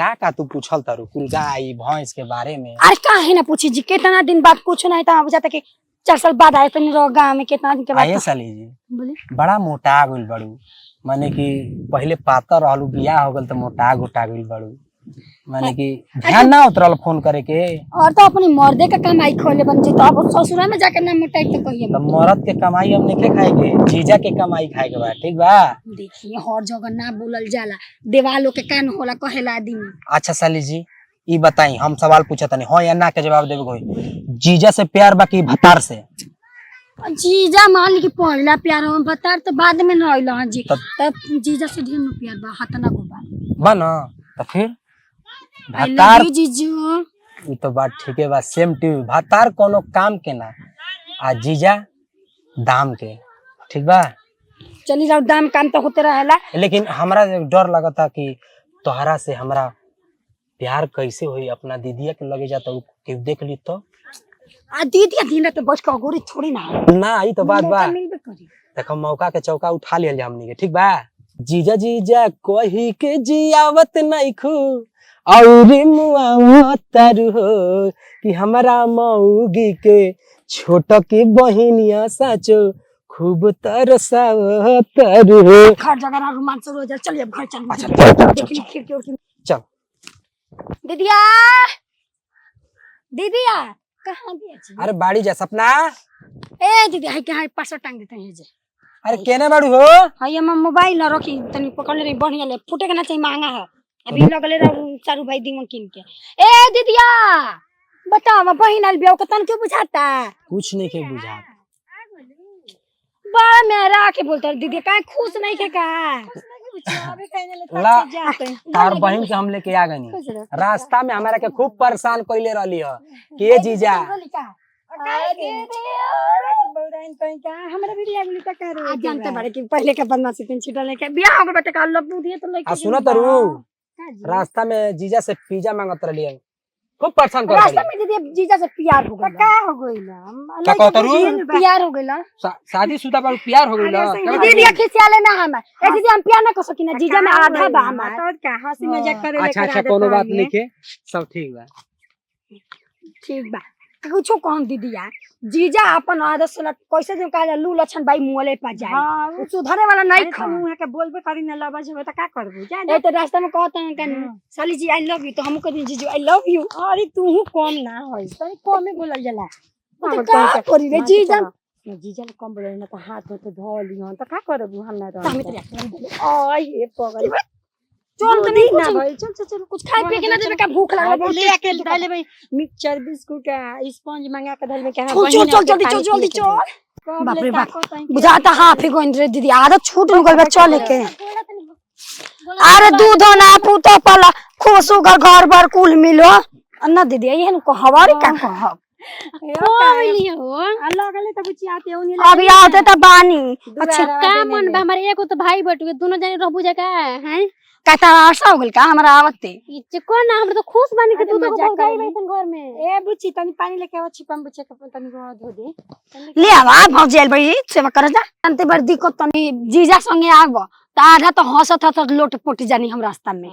का तू पूछल तारू कुल गाय भैंस के बारे में? अरे काहे ना पूछी जी, कितना दिन बाद कुछ नहीं था बुझाता कि 4 साल बाद आए तनी रह गांव में, कितना दिन के बाद आइए साली जी बोले बड़ा मोटा गइल बड़ू, माने कि पहले पातर रहलू, बियाह हो गल तो मोटा गोटा गइल बड़ू, माने कि ध्यान ना उतरल फोन करे के। और तो अपनी मर्दे का कमाई खोले बन जी, तो अब ससुरा में जाकर ना मोटाई तो कहिए तो मरद के कमाई हम नहीं खाए के, जीजा के कमाई खाए के बा, ठीक बा? देखिए हर जगह ना बोलल जाला, देवालों के कान होला कहेला आदमी। अच्छा साली जी ई बताई, हम सवाल पूछा तनी हाँ या ना के जवाब देवे कोई। जीजा से प्यार बाकी भतार से? जीजा मान ली कि पहला प्यार हम बता तो बाद में न आइल जी, तब जीजा से ढेर न प्यार बा, हतना को बा ना तो फिर आई भतार लव यू जीजू। ई तो बात ठीक है बा, सेम टू भतार कोनो काम के ना आ जीजा दाम के, ठीक बा? चली जाओ, दाम काम तो होते रहेला। लेकिन हमरा डर लगता कि तोहरा से हमरा प्यार कैसे हुई, अपना दीदिया के लगे जाता कि देख ली तो आ दीदी दिन रात बच के गोरी थोड़ी ना ई तो बात बा। मिलबे करी, देखो मौका के चौका उठा लिया हमनी के, ठीक बा? जीजा जीजा कही के जियावत नहीं खू औरी मुआवतारू हो कि हमरा मौगी के छोट की बहिनिया साचो खूब तरसावतारू हो। घर जगह ना रोमांस हो जाए, चलिए अब घर चल। अच्छा देखिए खिड़की उड़की। चल दीदिया दीदिया कहाँ गया जी? अरे बाड़ी जा सपना। ए दीदी हाय के हाय पास टांग देते हैं जे। अरे केने बाड़ू हो? हाय हम मोबाइल न रखी तनी पकड़ ले, बढ़िया ले, फूटे के ना चाहिए, महंगा है अभी लगले रहू चारू भाई दीमन किन के। ए दीदिया बताओ बहिन आल बियाह के तन क्यों बुझाता? कुछ नहीं के बुझा, बड़ा मेरा के बोलता दीदी काहे खुश नहीं के का? ला तार बहन के हम लेके आ गनी, रास्ता में हमारा के खूब परेशान कइले रहली ह के जीजा। हमरा भी लागली त करे जानते बड़े कि पहले के बदमाशी तीन छुटा लेके बियाह हो गए बेटा का लड्डू दिए तो लेके। आ सुनो तरू, रास्ता में जीजा से पिज्जा मांगत रहली है, खूब परेशान कर रास्ता में दीदी जीजा से प्यार हो गइल। का हो गइल? क्या कहत रू? प्यार हो गइल। शादीशुदा बारू प्यार हो गइल? दीदी खिसियाले ना हम ए दीदी हम प्यार ना कर सकिना, जीजा में आधा बा हमार तो का हंसी मजाक करे लेके। अच्छा कोनो बात नहीं के, सब ठीक बा। ठीक बा कुछो कहम दीदिया, जीजा अपन आदत से कैसे जो कहला लू लक्षण भाई मुहले पर जाए, सुधरे वाला नहीं खा मुंह के बोलबे करी ना लबज होबे त का करबू जा। ए तो रास्ता में कहत हैं कन साली जी आई लव यू, तो हमहु कह जीजू आई लव यू। अरे तू कम ना होई, तनी कम में बोलल जाला तो का करी रे जीजा? जीजा ने कम बोले ना तो हाथ में तो धो लियो त का करबू हम ना तो हम तो आई ए पगल चल तो नहीं ना भाई, चल चल चल कुछ खाए पिए के ना देबे का भूख लागल ले के डाले भाई मिक्सचर बिस्कुट स्पंज मंगा के डाल में के। चल चल जल्दी चल जल्दी चल। बाप रे बाप बुझाता हाफ ही गोइन रे दीदी, आदत छूट गइल बा चल के। अरे दूध ना पुतो पला खुशु घर भर कुल मिलो अन्ना दीदी एहन को हवारी का कह होली हो अल्लाह गले त बुची आते ओनी अभी आते त बानी। अच्छा का मन बा हमारे एको तो भाई बटुए दोनों जने रहबू जका हैं कहता आशा हो गइल का हमरा आवते इचे को ना हम तो खुश बानी के तू तो भगाई बैठन घर में। ए बुची तनी पानी लेके आवा, छिपम बुचे के तनी गो धो दे ले आवा भौजेल भाई सेवा कर जा। अंते बार दिक्कत तनी जीजा संगे आगो त आधा तो हंसत हंसत लोट पोटी जानी हम रास्ता में,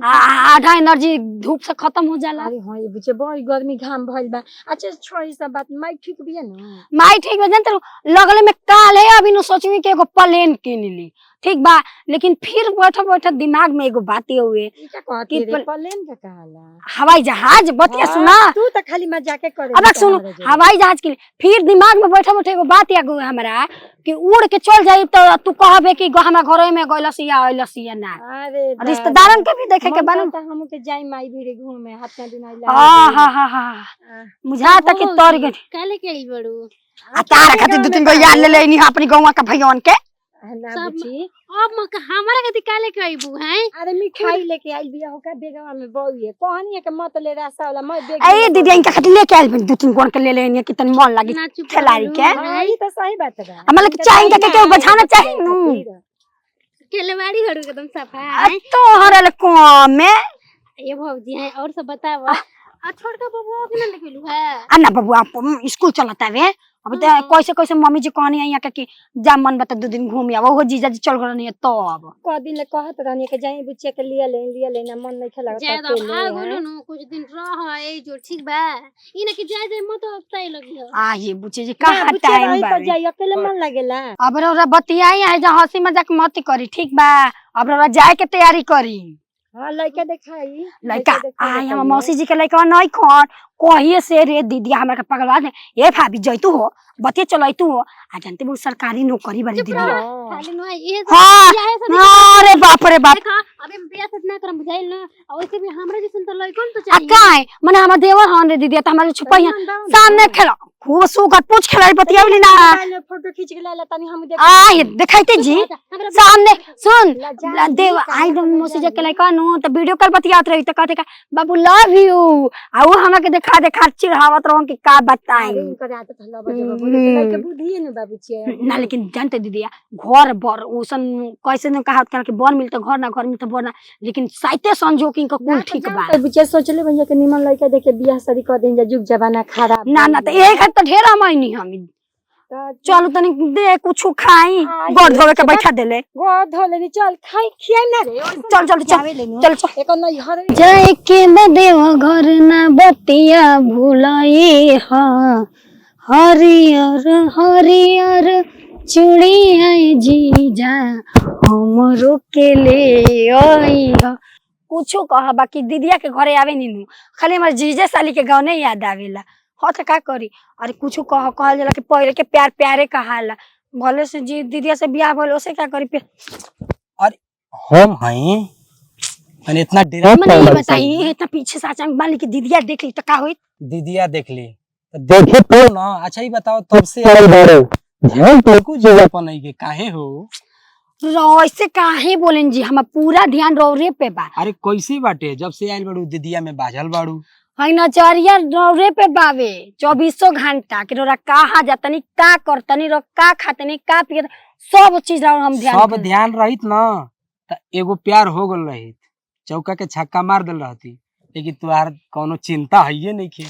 आधा एनर्जी धूप से खत्म हो जाला। अरे हां ये बुचे बड़ी गर्मी घाम भइल बा। अच्छा छोड़ी सब बात, माई ठीक बिया न? माई ठीक बा जानत लगले में काल है अभी न सोचनी के एगो प्लेन किन ली, ठीक बा लेकिन फिर बैठ बैठ दिमाग में एगो बात हुए कहती रे प्लेन का कहला हवाई जहाज बतिया सुना तू तो खाली मजाक करे। अब सुनो हवाई जहाज के लिए फिर दिमाग में बैठे बैठे एगो बात आ गई हमरा कि उड़ के चल जाई तो तू कहबे कि हमरा घर में गइलसिया आइलसिया ना। अरे रिश्तेदारन के भी देखे के बनम त हम के जाई माई भीरे घूमे हत्या दिन आइला। हां मुझा तक के तोर गई काले केली बड़ू आ तारा खातिर दो तीन गो याद ले लेनी अपनी गौवा का भैयन के सब अब हमारा कति काले कइबू हैं। अरे मिठाई लेके आइल बिया हो का बेगवा में बउए कहनी है के मत ले रास्ता वाला मैं बेग ए दीदी इनका खातिर लेके आइल दो तीन गोन के ले लेनी कि तनी मन लागी खिलाड़ी के। ई त सही बात बा, हमरा के चाहिए के बचाना चाहिए नु केलेवाड़ी हड़ू एकदम सफा है तो हरल कम में ये भौजी है। और सब बतावा आ छोड़ के बबुआ के ना निकलू है अन्ना बबुआ स्कूल चलता वे अब कैसे कैसे मम्मी जी कहनी है यहाँ के जा मन बता 2 दिन घूम आव, वो जीजा जी चल गए तो अब क दिन ले कहत रहनी के जाई बुचिया के लिया ले ना मन नहीं खेला ज्यादा आ गेलो न कुछ दिन रह ए जो ठीक बा ई न कि जाय मत हफ्ता लगी हो आ ये बुचे जी कहाँ टाइम बा जाई अकेले मन लागेला। अब रौरा बतियाई है जा हंसी मजाक मत करी ठीक बा। अब रौरा जाए के तैयारी करी। हां लइका देखाई लइका आई हम मौसी जी के लइका नहीं खन कहिए से रे दीदी हमरा के पगलवा दे ए भाभी जइतू हो बतिया चलैतू हो आ जानते वो सरकारी नौकरी वाली दीदी खाली न ये हां अरे बाप रे बाप देखा अबे बियाह से ना करम बुझाइल न वैसे भी हमरा जैसन त लइकन तो आ चाहिए काहे माने हमर देवर हन रे दीदी त हमरा छुपैया सामने खेला खूब सुगर पूछ खेलाई बतियावली ना फोटो खींच के लाला तनी हम देख आ ये देखाइते जी सामने सुन देव आई दम मौसी जी के लइका नु त वीडियो कॉल बतियात रही त कहते का बाबू लव यू आ वो हमरा के देखा चिढ़ावत रहन कि का बताई करे आत थला बजे बोले लइका बुद्धि न बाबूची ना लेकिन जानते दीदी घर बर ओसन कैसे न कहत कर के बन मिलते घर ना घर मिलते बन लेकिन साइते संजोग इनका कुल ठीक बा बुचिया सोचले भैया के निमन लइका देखे बियाह शादी कर देन जा जुग जमाना खराब ना ना त एक त ढेर हमनी हम चलो तनी दे कुछ खाई गोड़ धोवे के बैठा देले गोड़ धोले नी चल खाई खियाई ना रे चल चल चल चल एक नहीं हर जाए के बदेव घर ना बतिया भूलाई हां हरियर हरियर चूड़ी आई जीजा हमरो के ले आई हा कुछो कहा बाकी दीदिया के घरे आवे नीनू खाली हमर जीजा साली के गाँव नहीं याद आवेला हो त का करी अरे कुछ कहल जाला कि पहले के प्यार प्यारे कहाला भले से जी दीदिया से बियाह भले उसे क्या करी अरे हम हैं मैंने इतना डेरा मैंने ये बताइए इतना पीछे से अचानक मान ली कि दीदिया देख ली तो का हुई दीदिया देख ली तो देखे तो ना। अच्छा ही बताओ तब से आई बारे ध्यान तो कुछ जगह पर नहीं के काहे हो ऐसे काहे बोलें जी हम पूरा ध्यान रौरे पे बा। अरे कैसे बाटे जब से आइल बाड़ू दीदिया में बाझल बाड़ू है नजरिया रौरे पे बावे 24 घंटा कि रोरा कहाँ जातनी का करतनी रो का खातनी का पियत सब चीज हम ध्यान सब ध्यान रहित ना त एगो प्यार हो गल रहित चौका के छक्का मार दिल रहती लेकिन तुहार कोनो चिंता है नहीं खे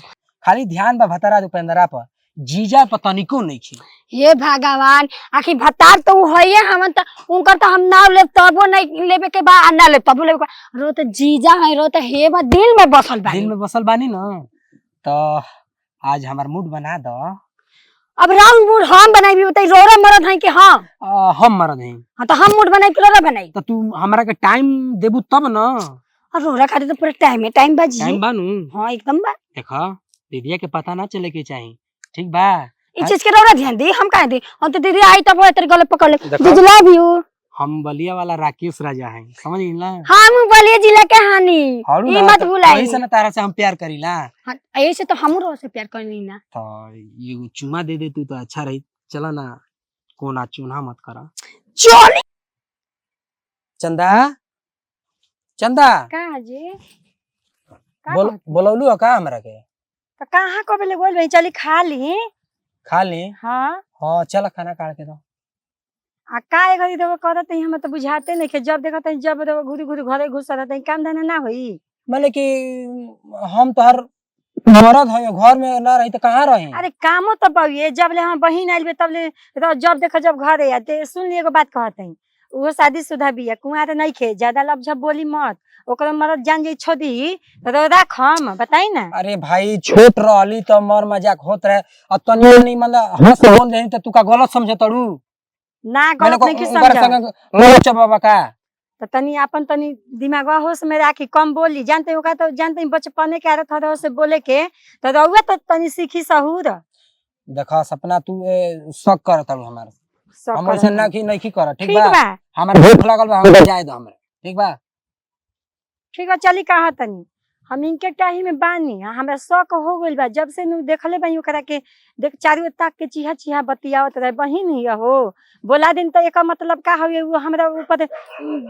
खाली ध्यान बा भतारा दुपेंद्रा पर जीजा पर तनिको नहीं खे। ये भगवान आखिर भतार तो है हम त उनकर तो हम नाम ले तबो नहीं लेबे के बा ना ले तबो लेबे रो तो जीजा है रो तो हे बा दिल में बसल बा दिल में बसल बानी ना तो आज हमार मूड बना दो। अब राउंड मूड हम बनाई भी बताई रोरा मरद है कि हां हम मरद हैं हां तो हम मूड बनाई कि रोरा बनाई तो तू हमरा के टाइम देबू तब ना और रोरा खातिर तो पूरा टाइम बाजी टाइम बानू हां एकदम बा देखा दीदिया के पता ना चले के चाहिए ठीक बा इस चीज के रोरा ध्यान दे हम काहे दे हम तो दीदी आई तब तेरे गले पकड़ ले दीदी लव यू हम बलिया वाला राकेश राजा हैं समझ गई ना हम बलिया जिला के हानि ई मत भुलाई ऐसे ना तारा से हम प्यार करीला ऐसे तो हम रोज से प्यार करनी ना तो ये चुमा दे दे तू तो अच्छा रही चला ना कोना चुना मत करा चल चंदा चंदा का जी बोलौलू का हमरा के तो कहां को बेले बोल रही चली खा ली खा ली हां हां चल खाना काट के दो आ काहे घरी देबो कहत है हम तो बुझाते नहीं के जब देखत है जब देबो घुरी घुरी घरे घुस रहत है काम धंधा ना होई माने कि हम तो हर मरद है घर में ना रही तो कहां रही अरे कामो तो पाइए जब ले हम बहिन आइल बे तब ले जब देखो जब घरे आते सुन लिए एगो बात कहत है वो शादीशुदा बिया कुंवार नहीं खे ज्यादा लफझप बोली मत ओकर मरद जान जाई छोदी तो राख हम बताई ना। अरे भाई छोट रहली तो मर मजाक होत रहे अब तनी नहीं मतलब हंस बोल रही तो तू का गलत समझे तड़ू ना गलत नहीं कि समझ बाबा का तो तनी अपन तनी दिमागवा होश में राखी कम बोली जानते हो का तो जानते बचपने के आदत है से बोले के तो रउआ तो तनी सीखी सहूर देखा सपना तू शक कर तड़ू हमारे हम ऐसे ना की नहीं कर ठीक बा हमारे भूख लागल बा हम जाए दो हमरे ठीक बा चली कहा तनी हम इनके टाही में बानी हमरा शौक हो गइल बा जब से नु देखले बाई ओकरा के देख चारों ताक के चिहा चिहा बतियावत रहे बहिन ही हो बोला दिन तो एक मतलब का हवे वो हमरा ऊपर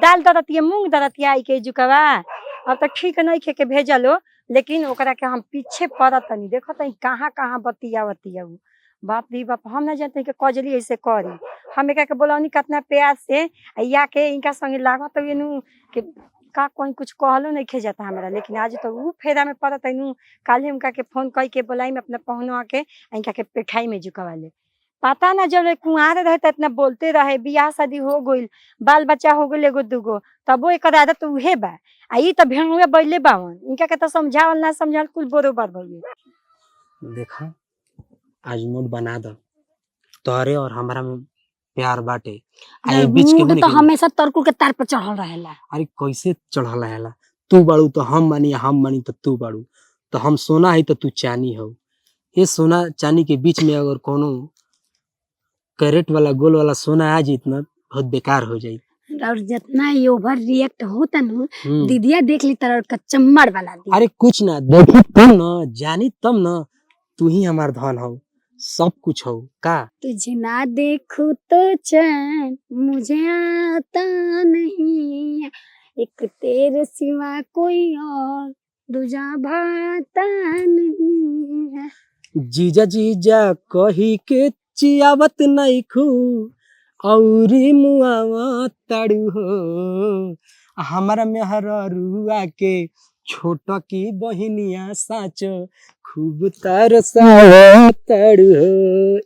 दाल दरतिया मूंग दरतिया आई के जुकवा अब तो ठीक नहीं खे के भेजलो लेकिन ओकरा के हम पीछे पड़त तनी देखत हई कहां बतियावतिया बाप रे बाप हम ना जानते कि कजली ऐसे करी हम एक के बोलौनी कितना प्यार से या के इनका संगे लागत तो नु के का कहीं कुछ कहलो नहीं खे जाता हमरा, लेकिन आज तो ऊ फेरा में पड़त तैनू। काल्हि उनका के फोन कई के बोलाई में अपना पहुनवा के इनका के पेठाई में झुकावा ले। पता ना जब कुंवार रहे त इतना बोलते रहे, बियाह शादी हो गइल, बाल बच्चा हो गइल एगो दूगो, तबो एकर आदत उहे बा। आ ई त भेड़ुए बैले बावन, इनका के त समझावल ना समझावल कुल बरोबर भइल। देखा आज मूड बना दो, तोहरे और हमरा में प्यार बाटे। आई बीच के मूड तो हमेशा तरकुल के तार पर चढ़ल रहेला। अरे कैसे चढ़ल रहेला? तू बाड़ू तो हम मानी, हम मानी तो तू बाड़ू। तो हम सोना है तो तू चांदी हो। ये सोना चांदी के बीच में अगर कोनो कैरेट वाला गोल वाला सोना आ जाए ना, बहुत बेकार हो जाए। और जितना ये ओवर रिएक्ट होता न, दीदिया देख ली तरह का चम्मड़ वाला दी। अरे कुछ ना देखी तब न, जानी तब न, तू ही हमार धन हो, सब कुछ हो का। तुझे ना देखूं तो चैन मुझे आता नहीं, एक तेरे सिवा कोई और दूजा भाता नहीं है। जीजा जीजा कही के चियावत नहीं खू औरी मुआवा ताड़ू हो, हमारा मेहरुआ के छोटा की बहिनिया साचो खूब तरसावा ताड़ू हो।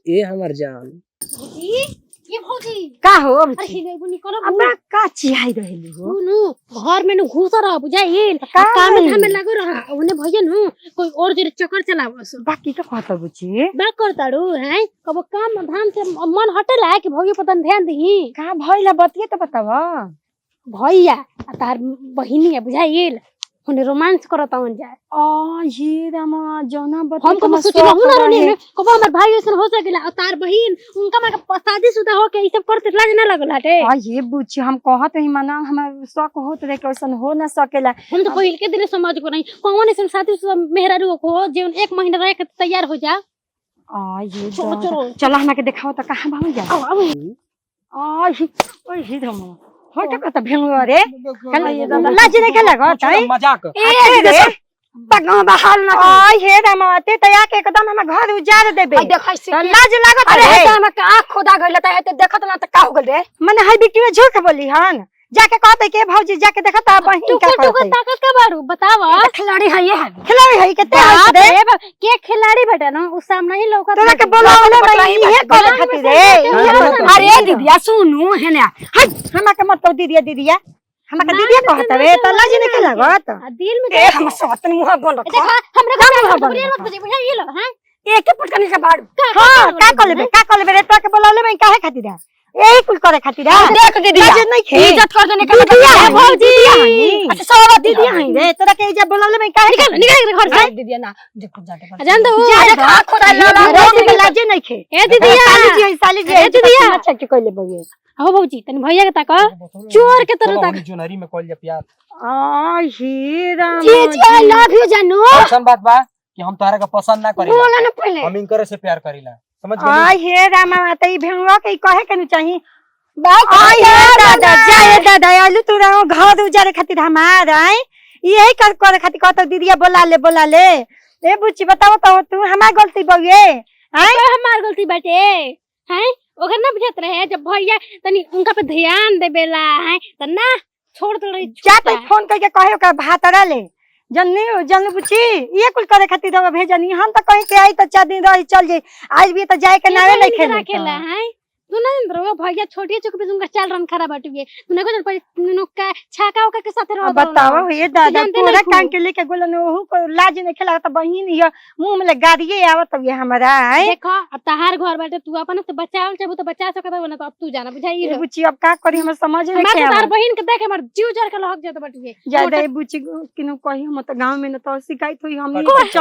ए हमार जान भौजी, ये भौजी का हो अब अरे हिने बुनी कोनो अब का चिहाई रहली हो। नु घर में नु घुस रह बुझाइल, का काम है? में लगो रह ओने भैया नु कोई और जरे चक्कर चलावस बाकी तो कहत बुची बा करताड़ू हैं। कब काम धाम से मन हटेला कि भौजी पतन ध्यान दही। का भइला बतिया तो बतावा। भैया आ तार बहिनी है बुझाइल, ओने रोमांस करत आवन जाए। आ ये रामा जौना बतिया हम कब सोचला हूं ना रने कब हमर भाई ऐसन हो सकेला और तार बहिन उनका मां के शादीशुदा हो के ई सब करते लाज ना लगल हटे। आ ये बुची हम कहत ही माना हमार शौक होत रहे कि ऐसन हो ना सकेला। हम तो पहिल के दिन समझ को नहीं कौन ऐसन शादीशुदा मेहरारू को जे 1 महीना रह के तैयार हो जा। आ ये चलो चलो चलो हमरा के दिखाओ त कहां भाग जा। आओ आओ आ ये ओए ही रामा होट का त भेंगो रे कल ये लाज नहीं खेला गो तई मजाक। ए रे पगवा बहाल ना आ हे रामा ते तया के एकदम हम घर उजाड़ देबे। देखै से त लाज लागत अरे रे। हम का आँख खोदा गइल त एते देखत ना त का हो गइल रे। मने हई बिटिया झूठ बोली हन, जाके कहते के भौजी जाके देखत आ बहिन तू का को करते ताकत का बारू बतावा। ये खिलाड़ी है ये है। खिलाड़ी हई के ते बाप रे रे बाप, के खिलाड़ी बेटा ना उस सामने ही लौका तोरा के बोलावले भाई हे करे खातिर रे। अरे दीदिया सुनू है ना हमरा के मत दीदिया दीदिया हमरा के दीदिया कहत रे त लाज नहीं के लागत। दिल में ए हम सवतन मुंह बंद देखा रखा। हमरे को बरिया मत बजे भैया ये लो हैं। एक पटकनी के बाद हां का कर लेबे रे तोरा के बोलावले भाई काहे खातिर रे यही कुल करे खातिर रे। देख दीदिया लाज नहीं खे इज्जत कर देने का दीदिया है भौजी। अच्छा सब दीदिया है रे तोरा के इज्जत बोलावले भाई काहे निकल निकल घर से दीदिया ना देखो जाके जान दो जा आँख खोदा रे लाज नहीं खे। ए दीदिया साली जी ए दीदिया अच्छा के कहले बगे हो भौजी तनी भैया के ताका चोर के तरह ताका। जोनहरी में कॉल जा प्यार। आ हे राम जी जी आई लव यू जानू। ऐसा बात बा कि हम तोहरा के पसंद ना करेला, बोला ना पहले हम इनकरे से प्यार करेला, समझ आ गई। हे राम तई भेंगवा के कहे के न चाही। बात आई हे दादा जाए दादा आलू तू रहो घर उजारे खातिर हमार आई यही कर करे खातिर कहत दीदिया बोला ले ए बुच्ची बताओ तो तू हमार गलती बगे आई तो हमार गलती बाटे हैं। ओकर ना बुझत रहे जब भैया तनी उनका पे ध्यान देबेला है त ना छोड़ दे रही जा तो फोन करके कहे ओकर भातरा ले जन्नू बुच्ची ये कुल करे खातिर दवा भेजनी हम तो कहीं के आई तो 4 दिन रही चल जाई आज भी तो जाए के नावे नहीं खेले खेला है। तू ना इंद्रो भैया छोटी चुक पे तुमका चाल रन खराब बाटुए तूने को पर नु का छाका ओका के साथ रहो। बताओ ये दादा जानते पूरा नहीं खूब। कान के लेके गोलन ओहू को लाज नहीं खेला तो बहिन ये मुंह में गाड़िए आवत ये हमारा है। देखो अब तहार घर बाटे तू अपन से बचावल चाहबो तो बचा सकत हो ना तो अब तू जाना बुझाई ये रे। बुच्ची अब का करी हम समझ नहीं हमार के तार आवत। बहिन के देख हमर जीव जर के लहक जात बाटुए। ज्यादा ये बुच्ची किनु कही हम तो गांव में न तो शिकायत हुई हमनी